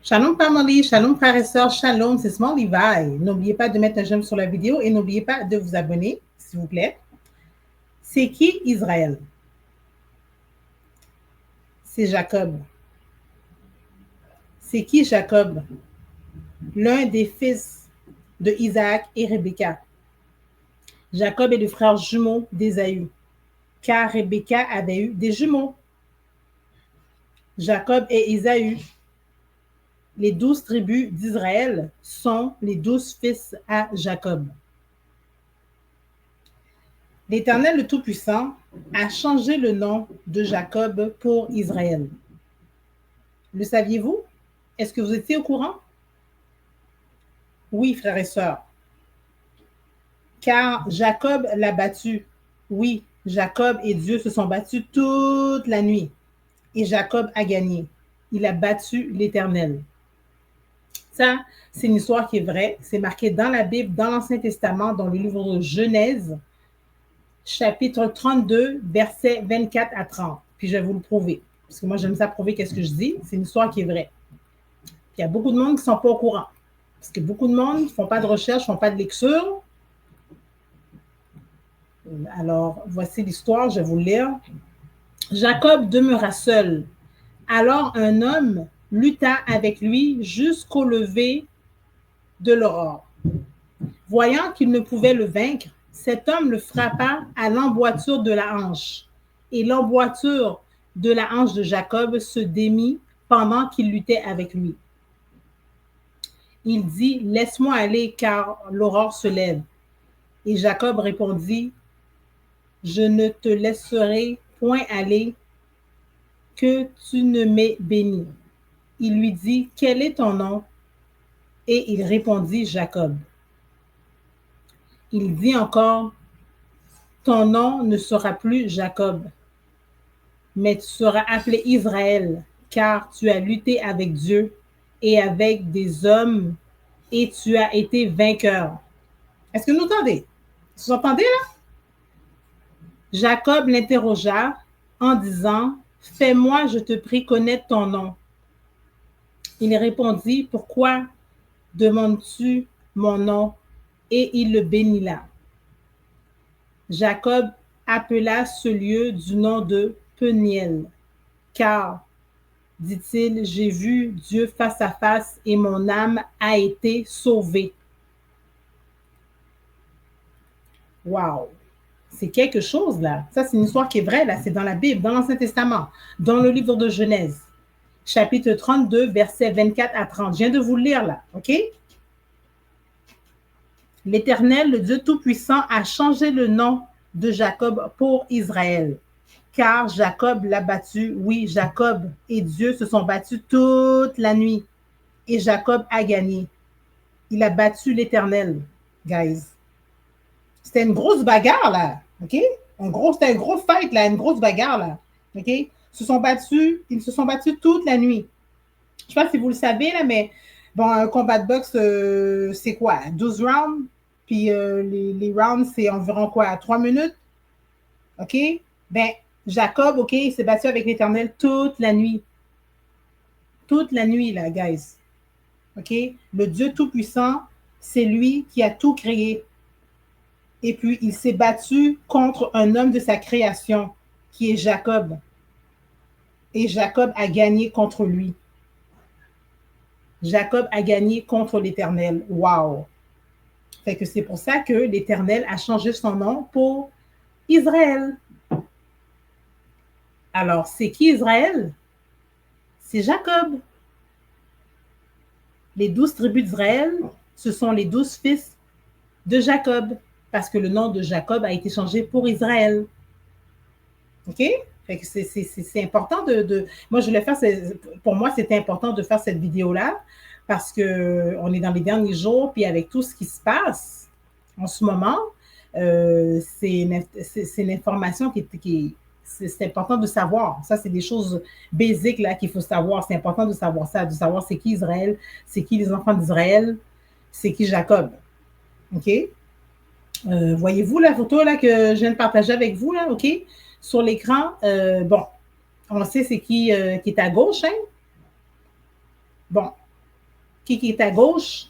Shalom family, shalom frères et sœurs, shalom, c'est Small Levi. N'oubliez pas de mettre un j'aime sur la vidéo et n'oubliez pas de vous abonner, s'il vous plaît. C'est qui Israël? C'est Jacob. C'est qui Jacob? L'un des fils de Isaac et Rebecca. Jacob est le frère jumeau d'Ésaü, car Rebecca avait eu des jumeaux. Jacob et Ésaü. Les 12 tribus d'Israël sont les 12 fils à Jacob. L'Éternel le Tout-Puissant a changé le nom de Jacob pour Israël. Le saviez-vous? Est-ce que vous étiez au courant? Oui, frères et sœurs. Car Jacob l'a battu. Oui, Jacob et Dieu se sont battus toute la nuit. Et Jacob a gagné. Il a battu l'Éternel. Ça, c'est une histoire qui est vraie. C'est marqué dans la Bible, dans l'Ancien Testament, dans le livre de Genèse, chapitre 32, versets 24 à 30. Puis je vais vous le prouver. Parce que moi, j'aime ça prouver qu'est-ce que je dis. C'est une histoire qui est vraie. Puis il y a beaucoup de monde qui ne sont pas au courant. Parce que beaucoup de monde ne font pas de recherche, ne font pas de lecture. Alors, voici l'histoire, je vais vous le lire. Jacob demeura seul. Alors un homme lutta avec lui jusqu'au lever de l'aurore. Voyant qu'il ne pouvait le vaincre, cet homme le frappa à l'emboîture de la hanche. Et l'emboîture de la hanche de Jacob se démit pendant qu'il luttait avec lui. Il dit, « Laisse-moi aller, car l'aurore se lève. » Et Jacob répondit, « Je ne te laisserai point aller, que tu ne m'aies béni. » Il lui dit, « Quel est ton nom? » Et il répondit, « Jacob. » Il dit encore, « Ton nom ne sera plus Jacob, mais tu seras appelé Israël, car tu as lutté avec Dieu et avec des hommes, et tu as été vainqueur. » Est-ce que vous entendez? Vous entendez là? Jacob l'interrogea en disant, « Fais-moi, je te prie, connaître ton nom. » Il répondit, « Pourquoi demandes-tu mon nom? » Et il le bénit là. Jacob appela ce lieu du nom de Peniel, car, dit-il, j'ai vu Dieu face à face et mon âme a été sauvée. Wow! C'est quelque chose là. Ça, c'est une histoire qui est vraie là. C'est dans la Bible, dans l'Ancien Testament, dans le livre de Genèse, chapitre 32, versets 24 à 30. Je viens de vous le lire là, OK? L'Éternel, le Dieu Tout-Puissant, a changé le nom de Jacob pour Israël, car Jacob l'a battu. Oui, Jacob et Dieu se sont battus toute la nuit, et Jacob a gagné. Il a battu l'Éternel, guys. C'était une grosse bagarre, là, OK? C'était un gros fight, là, une grosse bagarre, là, OK? Ils se sont battus toute la nuit. Je ne sais pas si vous le savez, là, mais bon, un combat de boxe, c'est quoi? 12 rounds? Puis les rounds, c'est environ quoi? 3 minutes? OK? Ben, Jacob, OK, il s'est battu avec l'Éternel toute la nuit. Toute la nuit, là, guys. OK? Le Dieu Tout-Puissant, c'est lui qui a tout créé. Et puis, il s'est battu contre un homme de sa création, qui est Jacob. Et Jacob a gagné contre lui. Jacob a gagné contre l'Éternel. Wow! Fait que c'est pour ça que l'Éternel a changé son nom pour Israël. Alors, c'est qui Israël? C'est Jacob. Les 12 tribus d'Israël, ce sont les 12 fils de Jacob, parce que le nom de Jacob a été changé pour Israël. OK? Fait que c'est important moi, je voulais faire, pour moi, c'était important de faire cette vidéo-là, parce qu'on est dans les derniers jours, puis avec tout ce qui se passe en ce moment, c'est une information c'est important de savoir. Ça, c'est des choses basiques là qu'il faut savoir. C'est important de savoir ça, de savoir c'est qui Israël, c'est qui les enfants d'Israël, c'est qui Jacob. OK? Voyez-vous la photo là que je viens de partager avec vous, là, OK? Sur l'écran, bon, on sait c'est qui est à gauche, hein? Bon, Qui est à gauche?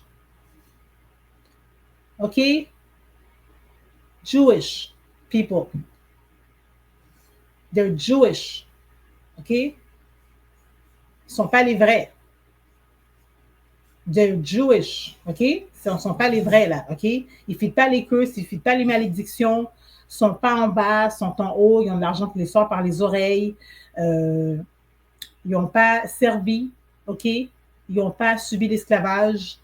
OK? Jewish people. They're Jewish. OK? Ils ne sont pas les vrais. They're Jewish. OK? Ce ne sont pas les vrais, là. OK? Ils ne filent pas les curses, ils ne filent pas les malédictions. Ils ne sont pas en bas, ils sont en haut. Ils ont de l'argent qui les sort par les oreilles. Ils n'ont pas servi. OK? Ils n'ont pas subi l'esclavage.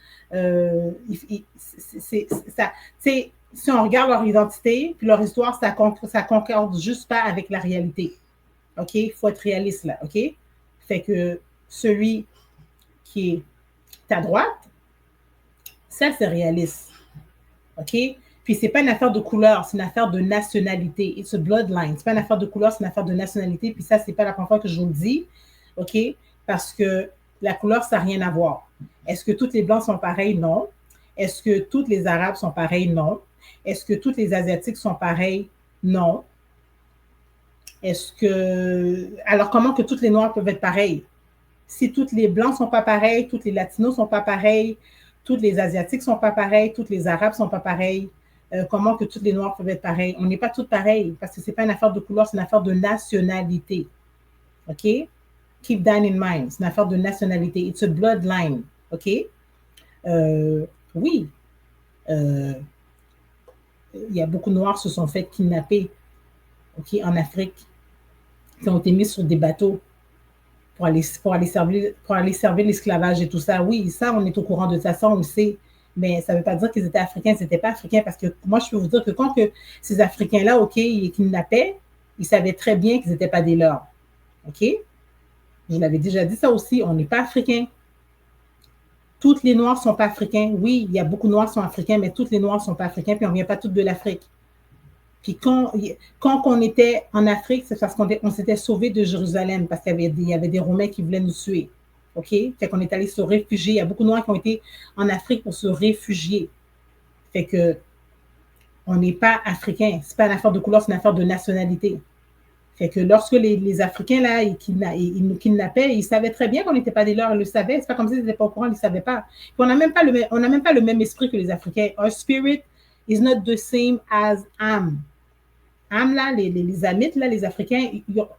Si on regarde leur identité, puis leur histoire, ça concorde juste pas avec la réalité. OK? Il faut être réaliste là. OK? Fait que celui qui est à droite, ça, c'est réaliste. OK? Puis, c'est pas une affaire de couleur, c'est une affaire de nationalité. It's a bloodline. C'est pas une affaire de couleur, c'est une affaire de nationalité. Puis ça, c'est pas la première fois que je vous le dis. OK? Parce que la couleur, ça n'a rien à voir. Est-ce que tous les Blancs sont pareils? Non. Est-ce que tous les Arabes sont pareils? Non. Est-ce que tous les Asiatiques sont pareils? Non. Est-ce que... Alors, comment que tous les Noirs peuvent être pareils? Si tous les Blancs ne sont pas pareils, tous les Latinos ne sont pas pareils, tous les Asiatiques ne sont pas pareils, tous les Arabes ne sont pas pareils, comment que tous les Noirs peuvent être pareils? On n'est pas tous pareils parce que ce n'est pas une affaire de couleur, c'est une affaire de nationalité. OK? Keep that in mind. C'est une affaire de nationalité. It's a bloodline. OK? Oui. Il y a beaucoup de Noirs qui se sont fait kidnapper, OK, en Afrique, qui ont été mis sur des bateaux pour aller servir l'esclavage et tout ça. Oui, ça, on est au courant de ça, on le sait. Mais ça ne veut pas dire qu'ils étaient africains, ils n'étaient pas africains, parce que moi, je peux vous dire que quand que ces Africains-là, OK, ils kidnappaient, ils savaient très bien qu'ils n'étaient pas des leurs. OK? Je l'avais déjà dit ça aussi, on n'est pas africains. Toutes les Noirs ne sont pas africains. Oui, il y a beaucoup de Noirs qui sont africains, mais toutes les Noirs ne sont pas africains, puis on ne vient pas toutes de l'Afrique. Puis quand on était en Afrique, c'est parce qu'on s'était sauvés de Jérusalem, parce qu'il y avait des Romains qui voulaient nous tuer. OK? Fait qu'on est allé se réfugier. Il y a beaucoup de Noirs qui ont été en Afrique pour se réfugier. Fait que on n'est pas africains. C'est pas une affaire de couleur, c'est une affaire de nationalité. Fait que lorsque les Africains, là, ils nous kidnappaient, ils savaient très bien qu'on n'était pas des leurs, ils le savaient. C'est pas comme s'ils n'étaient pas au courant, ils ne savaient pas. Puis on n'a même pas le même esprit que les Africains. Our spirit is not the same as Am. Am, là, les Amites, là, les Africains,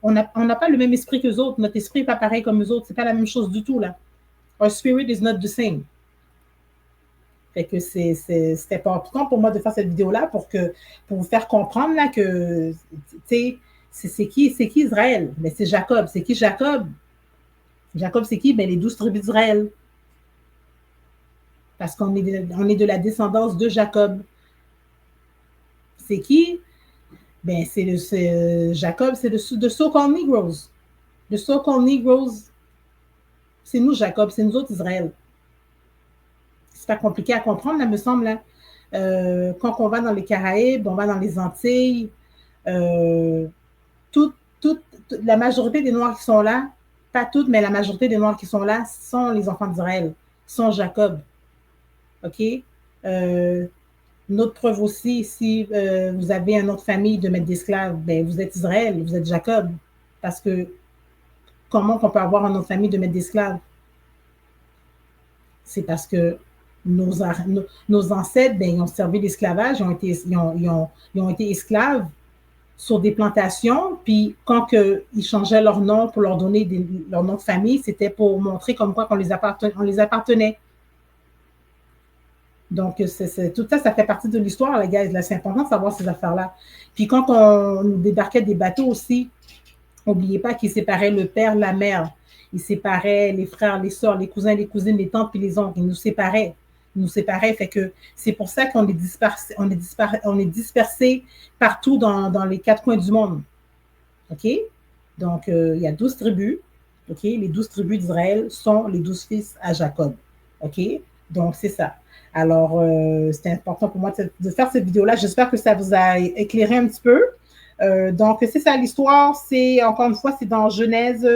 on n'a pas le même esprit qu'eux autres. Notre esprit n'est pas pareil comme eux autres. C'est pas la même chose du tout, là. Our spirit is not the same. Fait que c'est important pour moi de faire cette vidéo-là pour vous faire comprendre, là, que, tu sais, c'est qui Israël? Mais c'est Jacob. C'est qui Jacob? Jacob, c'est qui? Ben, les 12 tribus d'Israël. Parce qu'on est de la descendance de Jacob. C'est qui? Ben, Jacob, c'est de so-called Negroes. The so-called Negroes, c'est nous, Jacob, c'est nous autres, Israël. C'est pas compliqué à comprendre, là, me semble. Là. Quand on va dans les Caraïbes, on va dans les Antilles, la majorité des Noirs qui sont là, pas toutes, mais la majorité des Noirs qui sont là sont les enfants d'Israël, sont Jacob. OK? Une autre preuve aussi, si vous avez une autre famille de maîtres d'esclaves, ben, vous êtes Israël, vous êtes Jacob. Parce que comment on peut avoir une autre famille de maîtres d'esclaves? C'est parce que nos ancêtres, ben, ils ont servi l'esclavage, ils ont été esclaves sur des plantations, puis quand ils changeaient leur nom pour leur donner leur nom de famille, c'était pour montrer comme quoi on les appartenait. Donc, tout ça, ça fait partie de l'histoire, les gars. C'est important de savoir ces affaires-là. Puis quand on nous débarquait des bateaux aussi, n'oubliez pas qu'ils séparaient le père, la mère. Ils séparaient les frères, les sœurs, les cousins, les cousines, les tantes, puis les oncles. Ils nous séparaient. Fait que c'est pour ça qu'on est dispersés partout dans les 4 coins du monde. OK? Donc, il y a 12 tribus. OK? Les 12 tribus d'Israël sont les 12 fils à Jacob. OK? Donc, c'est ça. Alors, c'était important pour moi de faire cette vidéo-là. J'espère que ça vous a éclairé un petit peu. Donc, c'est ça l'histoire. C'est, encore une fois, c'est dans Genèse,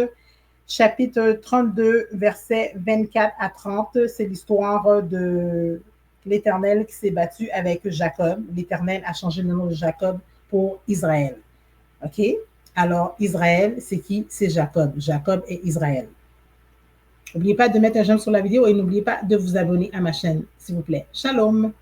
chapitre 32, versets 24 à 30. C'est l'histoire de l'Éternel qui s'est battu avec Jacob. L'Éternel a changé le nom de Jacob pour Israël. OK? Alors, Israël, c'est qui? C'est Jacob. Jacob est Israël. N'oubliez pas de mettre un j'aime sur la vidéo et n'oubliez pas de vous abonner à ma chaîne, s'il vous plaît. Shalom!